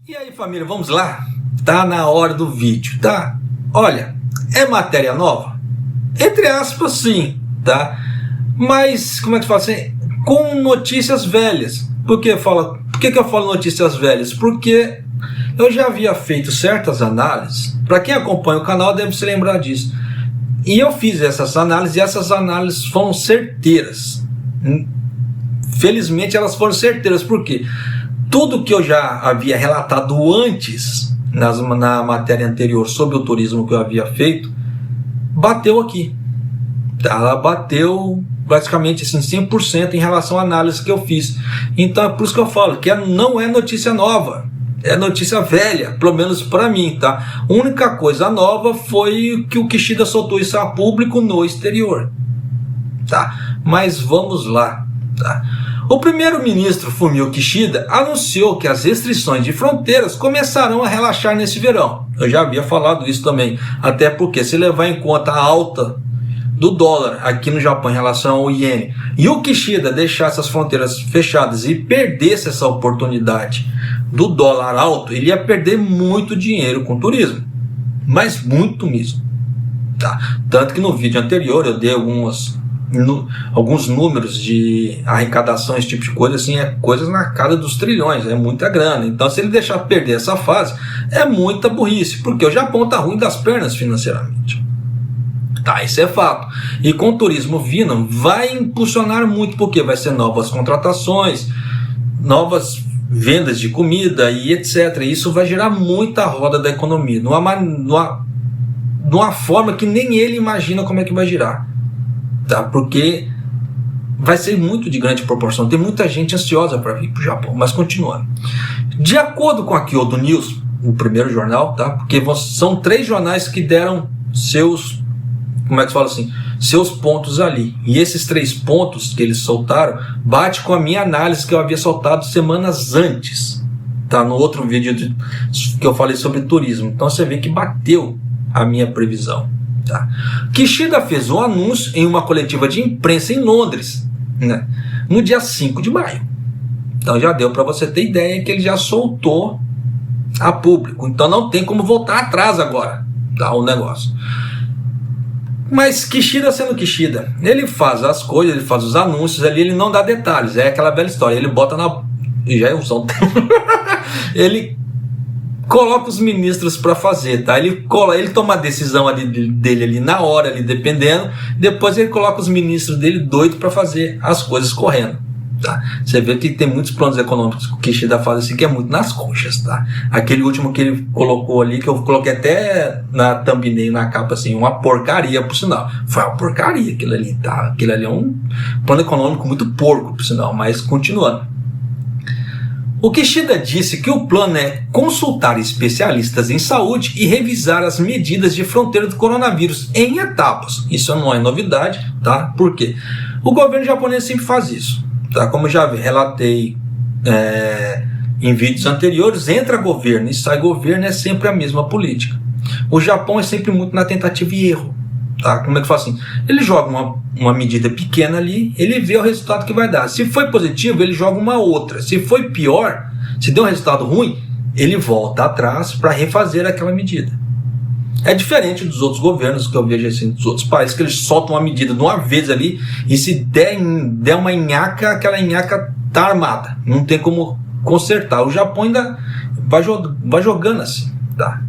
E aí, família, vamos lá? Tá na hora do vídeo, tá? Olha, é matéria nova? Entre aspas, sim, tá? Mas, como é que fala assim? Com notícias velhas. Por que eu falo notícias velhas? Porque eu já havia feito certas análises. Para quem acompanha o canal deve se lembrar disso. E eu fiz essas análises e essas análises foram certeiras. Felizmente elas foram certeiras. Por quê? Tudo que eu já havia relatado antes, na matéria anterior sobre o turismo que eu havia feito, bateu aqui. Ela bateu praticamente assim, 100% em relação à análise que eu fiz. Então é por isso que eu falo que não é notícia nova, é notícia velha, pelo menos para mim, tá? A única coisa nova foi que o Kishida soltou isso a público no exterior, tá? Mas vamos lá, tá? O primeiro-ministro Fumio Kishida anunciou que as restrições de fronteiras começarão a relaxar nesse verão. Eu já havia falado isso também, até porque se levar em conta a alta do dólar aqui no Japão em relação ao iene, e o Kishida deixasse as fronteiras fechadas e perdesse essa oportunidade do dólar alto, ele ia perder muito dinheiro com o turismo, mas muito mesmo, tá? Tanto que no vídeo anterior eu dei alguns números de arrecadação, esse tipo de coisa, assim, é coisas na casa dos trilhões, é muita grana. Então se ele deixar perder essa fase, é muita burrice, porque o Japão está ruim das pernas financeiramente. Tá, isso é fato. E com o turismo vindo, vai impulsionar muito, porque vai ser novas contratações, novas vendas de comida e etc. E isso vai gerar muita roda da economia, numa forma que nem ele imagina como é que vai girar. Tá? Porque vai ser muito de grande proporção. Tem muita gente ansiosa para vir para o Japão. Mas continuando. De acordo com a Kyodo News, o primeiro jornal, tá? Porque são 3 jornais que deram seus... Como é que se fala assim? Seus pontos ali. E esses 3 pontos que eles soltaram bate com a minha análise que eu havia soltado semanas antes. Tá? No outro vídeo que eu falei sobre turismo. Então você vê que bateu a minha previsão. Tá? Kishida fez um anúncio em uma coletiva de imprensa em Londres, né? No dia 5 de maio. Então já deu para você ter ideia que ele já soltou a público. Então não tem como voltar atrás agora, tá? O negócio. Mas Kishida sendo Kishida, ele faz as coisas, ele faz os anúncios ali, ele não dá detalhes, é aquela velha história, ele bota na... E já é um som. Ele coloca os ministros para fazer, tá? Ele toma a decisão dele ali na hora, ali, dependendo, depois ele coloca os ministros dele doido para fazer as coisas correndo. Tá? Você vê que tem muitos planos econômicos que o Kishida faz assim, que é muito nas coxas, tá? Aquele último que ele colocou ali, que eu coloquei até na thumbnail, na capa, assim, uma porcaria, por sinal. Foi uma porcaria aquilo ali, tá? Aquilo ali é um plano econômico muito porco, por sinal, mas continuando. O Kishida disse que o plano é consultar especialistas em saúde e revisar as medidas de fronteira do coronavírus em etapas. Isso não é novidade, tá? Por quê? O governo japonês sempre faz isso. Tá? Como já relatei em vídeos anteriores, entra governo e sai governo, é sempre a mesma política. O Japão é sempre muito na tentativa e erro. Tá? Como é que faz assim? Ele joga uma medida pequena ali, ele vê o resultado que vai dar. Se foi positivo, ele joga uma outra. Se foi pior, se deu um resultado ruim, ele volta atrás para refazer aquela medida. É diferente dos outros governos que eu vejo assim, dos outros países, que eles soltam uma medida de uma vez ali, e se der uma nhaca, aquela nhaca tá armada, não tem como consertar. O Japão ainda vai jogando assim, tá?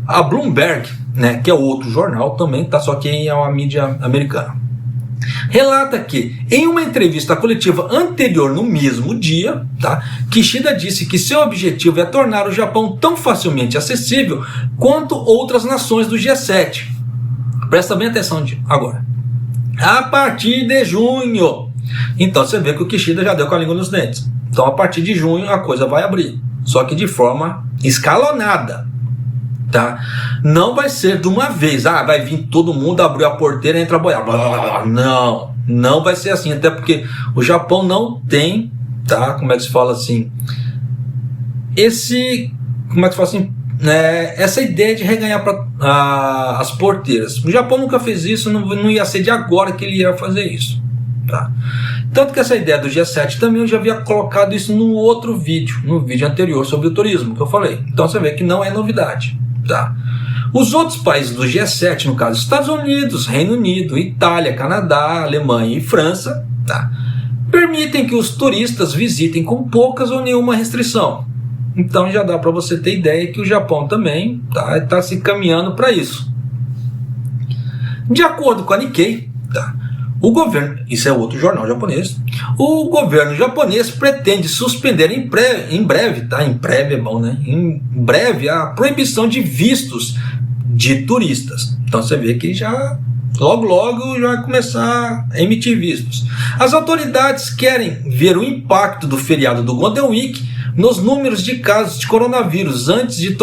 A Bloomberg, né, que é outro jornal também, tá? Só que é uma mídia americana, relata que, em uma entrevista coletiva anterior no mesmo dia, tá, Kishida disse que seu objetivo é tornar o Japão tão facilmente acessível quanto outras nações do G7. Presta bem atenção agora. A partir de junho. Então você vê que o Kishida já deu com a língua nos dentes. Então a partir de junho a coisa vai abrir. Só que de forma escalonada. Tá? Não vai ser de uma vez, vai vir todo mundo, abrir a porteira e entra a boiar. Não vai ser assim, até porque o Japão não tem, tá? Como é que se fala assim? Essa ideia de reganhar as porteiras. O Japão nunca fez isso, não ia ser de agora que ele ia fazer isso. Tá? Tanto que essa ideia do G7 também eu já havia colocado isso no outro vídeo, no vídeo anterior sobre o turismo que eu falei. Então você vê que não é novidade. Tá? Os outros países do G7, no caso Estados Unidos, Reino Unido, Itália, Canadá, Alemanha e França, tá? Permitem que os turistas visitem com poucas ou nenhuma restrição. Então já dá para você ter ideia que o Japão também tá se caminhando para isso. De acordo com a Nikkei, tá? O governo, isso é outro jornal japonês, o governo japonês pretende suspender em breve, tá? Em breve é bom, né? Em breve a proibição de vistos de turistas. Então você vê que já logo já vai começar a emitir vistos. As autoridades querem ver o impacto do feriado do Golden Week nos números de casos de coronavírus antes de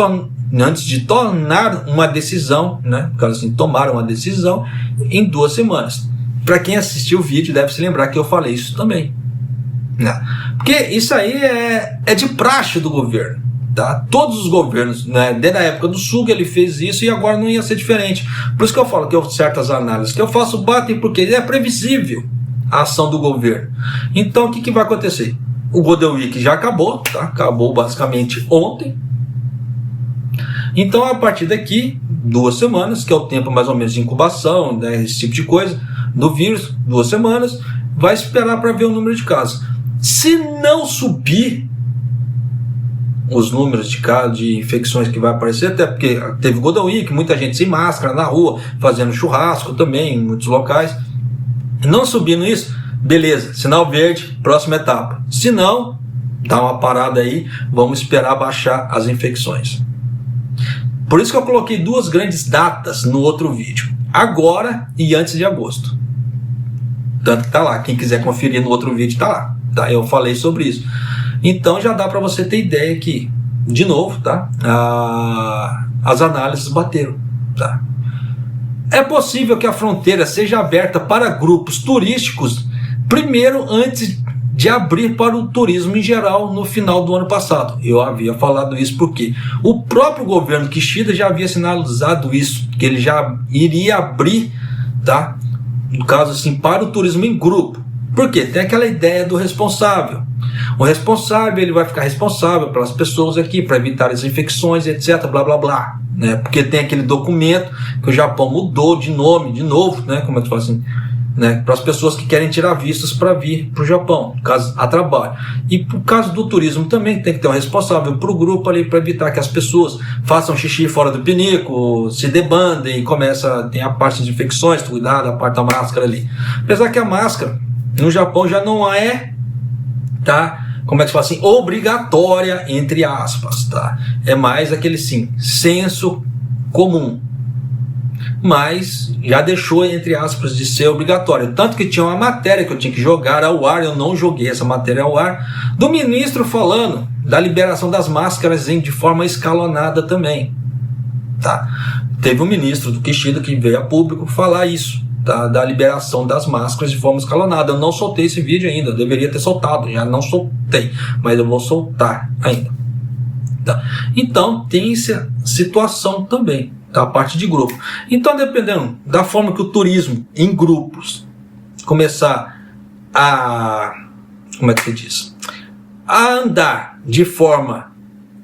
tomar uma decisão, né? No caso assim, tomar uma decisão em 2 semanas. Para quem assistiu o vídeo deve se lembrar que eu falei isso também, né? Porque isso aí é de praxe do governo, tá? Todos os governos, né? Desde a época do Suga ele fez isso e agora não ia ser diferente. Por isso que eu falo que certas análises que eu faço batem porque é previsível a ação do governo. Então o que vai acontecer? O Golden Week já acabou, tá? Acabou basicamente ontem. Então a partir daqui 2 semanas, que é o tempo mais ou menos de incubação, né? Esse tipo de coisa do vírus, 2 semanas, vai esperar para ver o número de casos. Se não subir os números de casos, de infecções que vai aparecer, até porque teve Golden Week, muita gente sem máscara na rua, fazendo churrasco também em muitos locais. Não subindo isso, beleza, sinal verde, próxima etapa. Se não, dá uma parada aí, vamos esperar baixar as infecções. Por isso que eu coloquei 2 grandes datas no outro vídeo, agora e antes de agosto. Tanto que tá lá, quem quiser conferir no outro vídeo tá lá, tá? Eu falei sobre isso. Então já dá para você ter ideia que, de novo, tá? As análises bateram, tá? É possível que a fronteira seja aberta para grupos turísticos primeiro antes de abrir para o turismo em geral no final do ano passado. Eu havia falado isso porque o próprio governo Kishida já havia sinalizado isso, que ele já iria abrir, tá? No caso assim, para o turismo em grupo. Por quê? Tem aquela ideia do responsável. O responsável, ele vai ficar responsável pelas pessoas aqui, para evitar as infecções, etc, blá blá blá, né? Porque tem aquele documento que o Japão mudou de nome, de novo, né? Como é que fala assim, né? Para as pessoas que querem tirar vistos para vir para o Japão, no caso, a trabalho. E por caso do turismo também, tem que ter um responsável para o grupo ali, para evitar que as pessoas façam xixi fora do pinico, se debandem e tem a parte de infecções, cuidado, a parte da máscara ali. Apesar que a máscara, no Japão, já não é, tá? Como é que se fala assim? Obrigatória, entre aspas, tá? É mais aquele, sim, senso comum. Mas já deixou, entre aspas, de ser obrigatório. Tanto que tinha uma matéria que eu tinha que jogar ao ar, eu não joguei essa matéria ao ar, do ministro falando da liberação das máscaras de forma escalonada também. Tá? Teve um ministro do Kishida que veio a público falar isso, tá? Da liberação das máscaras de forma escalonada. Eu não soltei esse vídeo ainda, eu deveria ter soltado, já não soltei, mas eu vou soltar ainda. Tá? Então tem essa situação também, a parte de grupo. Então, dependendo da forma que o turismo em grupos começar a, como é que se diz, a andar de forma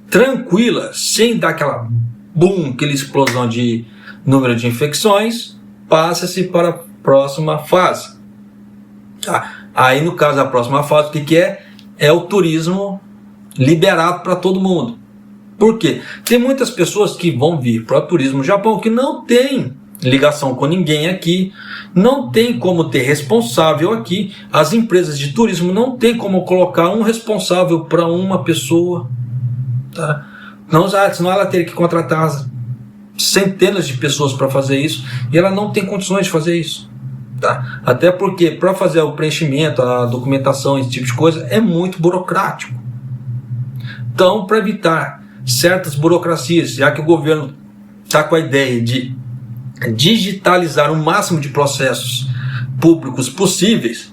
tranquila, sem dar aquela boom, aquela explosão de número de infecções, passa-se para a próxima fase. Tá? Aí, no caso da próxima fase, o que é? É o turismo liberado para todo mundo. Por quê? Tem muitas pessoas que vão vir para o turismo no Japão que não tem ligação com ninguém aqui, não tem como ter responsável aqui, as empresas de turismo não tem como colocar um responsável para uma pessoa, tá? Não, senão ela teria que contratar centenas de pessoas para fazer isso, e ela não tem condições de fazer isso, tá? Até porque para fazer o preenchimento, a documentação, esse tipo de coisa, é muito burocrático. Então, para evitar certas burocracias, já que o governo está com a ideia de digitalizar o máximo de processos públicos possíveis,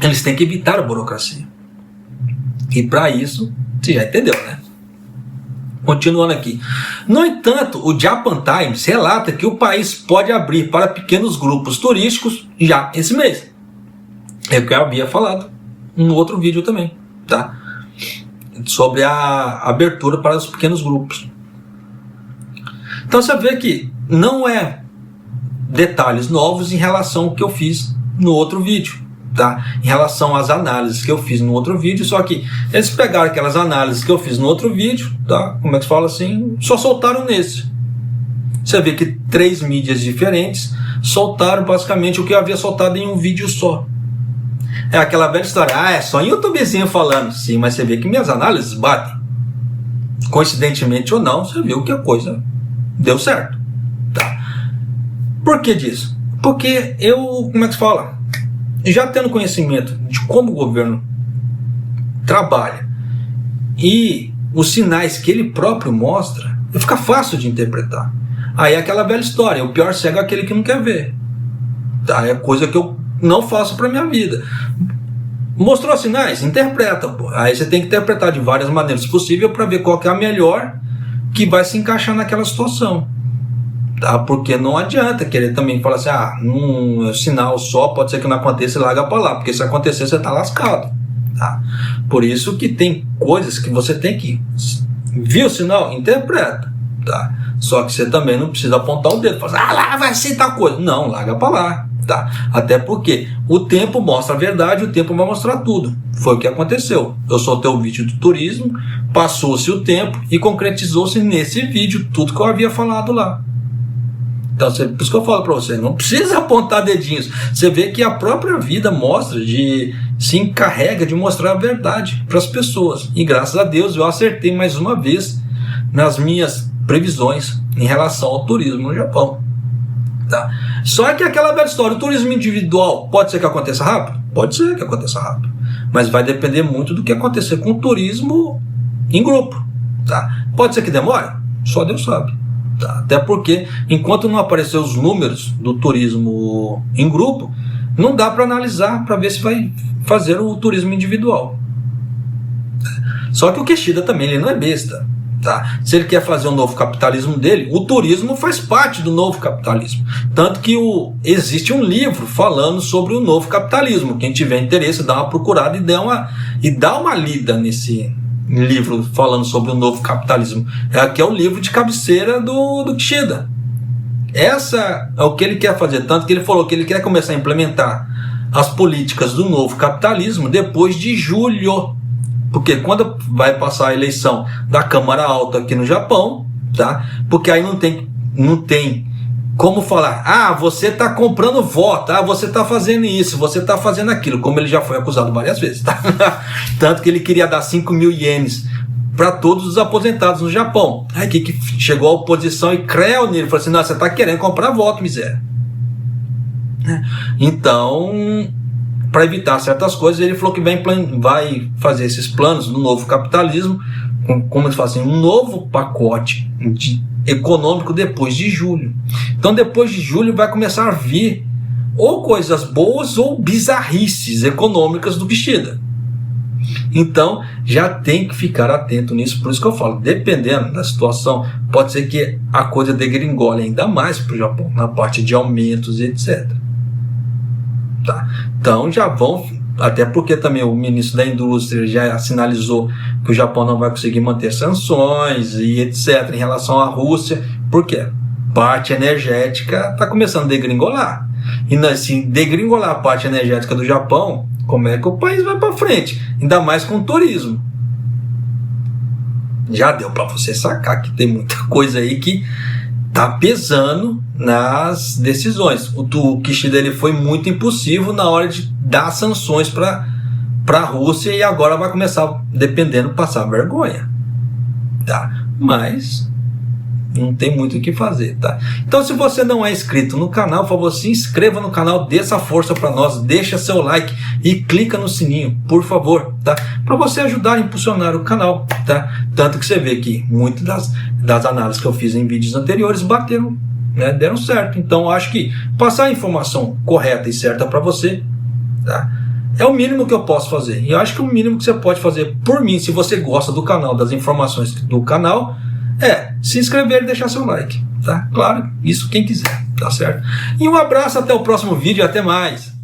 eles têm que evitar a burocracia. E para isso, você já entendeu, né? Continuando aqui. No entanto, o Japan Times relata que o país pode abrir para pequenos grupos turísticos já esse mês. É o que eu havia falado no outro vídeo também, tá? Sobre a abertura para os pequenos grupos. Então você vê que não é detalhes novos em relação ao que eu fiz no outro vídeo, tá? Em relação às análises que eu fiz no outro vídeo, só que eles pegaram aquelas análises que eu fiz no outro vídeo, tá? Como é que se fala assim? Só soltaram nesse. Você vê que 3 mídias diferentes soltaram basicamente o que eu havia soltado em um vídeo só. É aquela velha história, é só em YouTubezinho falando. Sim, mas você vê que minhas análises batem. Coincidentemente ou não, você viu que a coisa deu certo. Tá? Por que disso? Porque eu, como é que se fala? Já tendo conhecimento de como o governo trabalha e os sinais que ele próprio mostra, fica fácil de interpretar. Aí é aquela velha história, o pior cego é aquele que não quer ver. Tá? É coisa que eu não faço para minha vida. Mostrou sinais? Interpreta. Pô. Aí você tem que interpretar de várias maneiras possíveis para ver qual que é a melhor que vai se encaixar naquela situação. Tá? Porque não adianta querer também falar assim, num sinal só pode ser que não aconteça e larga para lá, porque se acontecer você está lascado. Tá? Por isso que tem coisas que você tem que... Viu o sinal? Interpreta. Tá? Só que você também não precisa apontar o dedo e falar, lá vai ser tal coisa. Não, larga para lá. Tá? Até porque o tempo mostra a verdade, o tempo vai mostrar tudo. Foi o que aconteceu. Eu soltei o vídeo do turismo, passou-se o tempo e concretizou-se nesse vídeo tudo que eu havia falado lá. Então, por isso que eu falo para você, não precisa apontar dedinhos. Você vê que a própria vida mostra, se encarrega de mostrar a verdade para as pessoas. E graças a Deus eu acertei mais uma vez nas minhas previsões em relação ao turismo no Japão. Tá? Só que aquela velha história, o turismo individual pode ser que aconteça rápido? Pode ser que aconteça rápido, mas vai depender muito do que acontecer com o turismo em grupo. Tá? Pode ser que demore? Só Deus sabe. Tá? Até porque enquanto não aparecer os números do turismo em grupo, não dá para analisar para ver se vai fazer o turismo individual. Só que o Kishida também ele não é besta. Tá? Se ele quer fazer um novo capitalismo dele, o turismo faz parte do novo capitalismo. Tanto que existe um livro falando sobre o novo capitalismo. Quem tiver interesse, dá uma procurada e dá uma lida nesse livro falando sobre o novo capitalismo. Aqui é o livro de cabeceira do Kishida. Essa é o que ele quer fazer. Tanto que ele falou que ele quer começar a implementar as políticas do novo capitalismo depois de julho. Porque quando vai passar a eleição da Câmara Alta aqui no Japão, tá? Porque aí não tem como falar, você está comprando voto, você está fazendo isso, você está fazendo aquilo, como ele já foi acusado várias vezes, tá? Tanto que ele queria dar 5.000 ienes para todos os aposentados no Japão. Aí que chegou a oposição e creu nele, falou assim, não, você está querendo comprar voto, miséria. Então... para evitar certas coisas, ele falou que vai fazer esses planos do novo capitalismo, como eles fazem, um novo pacote econômico depois de julho. Então, depois de julho vai começar a vir ou coisas boas ou bizarrices econômicas do Kishida. Então, já tem que ficar atento nisso. Por isso que eu falo, dependendo da situação, pode ser que a coisa degringole ainda mais para o Japão, na parte de aumentos e etc. Tá. Então já vão, até porque também o ministro da Indústria já sinalizou que o Japão não vai conseguir manter sanções e etc. em relação à Rússia, porque parte energética está começando a degringolar. E se degringolar a parte energética do Japão, como é que o país vai para frente? Ainda mais com o turismo. Já deu para você sacar que tem muita coisa aí que está pesando nas decisões. O Kishida ele foi muito impulsivo na hora de dar sanções para a Rússia e agora vai começar, dependendo, passar vergonha. Tá? Mas não tem muito o que fazer. Tá? Então, se você não é inscrito no canal, por favor, se inscreva no canal, dê essa força para nós, deixa seu like e clica no sininho, por favor, tá? Para você ajudar a impulsionar o canal. Tá? Tanto que você vê que muitas das análises que eu fiz em vídeos anteriores bateram, né, deram certo. Então acho que passar a informação correta e certa para você, tá, é o mínimo que eu posso fazer. E eu acho que o mínimo que você pode fazer por mim, se você gosta do canal, das informações do canal, é se inscrever e deixar seu like, tá? Claro, isso quem quiser, tá certo? E um abraço, até o próximo vídeo, até mais!